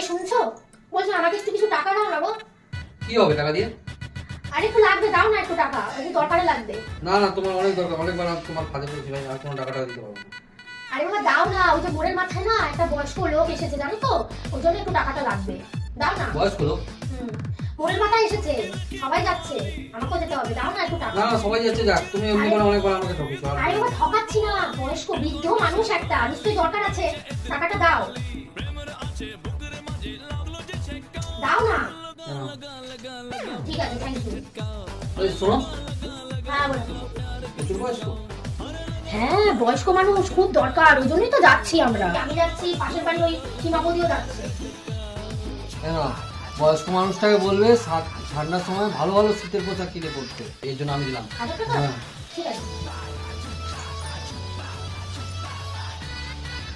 শুনছো? বলছো আমাকে একটু কিছু টাকা দাও না গো। কি হবে টাকা দিয়ে? আরে একটু লাগবে, দাও না একটু টাকা, একটু দরকারে লাগবে। না না, তোমার অনেক দরকার, অনেকবার আমি তোমার কাজে পড়েছি ভাই, আর কোনো টাকা দিতে পারবো না। আরে বাবা দাও না, ওই যে মোড়ের মাথায় না একটা বয়স্ক লোক এসেছে জানো তো, ওই জন্য একটু টাকাটা লাগবে, দাও না। বয়স্ক লোক? মোড়ের মাথায় এসেছে, সবাই যাচ্ছে, আমাকেও যেতে হবে, দাও না একটু টাকা। না না, সবাই যাচ্ছে, যাক, তুমি এমনি করে অনেকবার আমাকে ঠকিছো। আরে বাবা ঠকাচ্ছি না, বয়স্ক বৃদ্ধ মানুষ একটা, নিশ্চয়ই দরকার আছে, টাকাটা দাও, দাও না। ঠিক আছে, থ্যাংক ইউ। ওই শোনো, হ্যাঁ বলো। প্রচুর বয়স্ক? হ্যাঁ বয়স্ক মানুষ খুব দরকার, ওই জন্যই তো যাচ্ছি আমরা। আমি যাচ্ছি, পাশের বাড়ি ওই সীমাবদিও যাচ্ছে। কেন বয়স্ক মানুষটাকে বলবে ঠান্ডার সময় ভালো ভালো শীতের পোশাক কিনে পড়তে, এই জন্য আমি দিলাম। হাজার টাকা? হ্যাঁ। ঠিক আছে।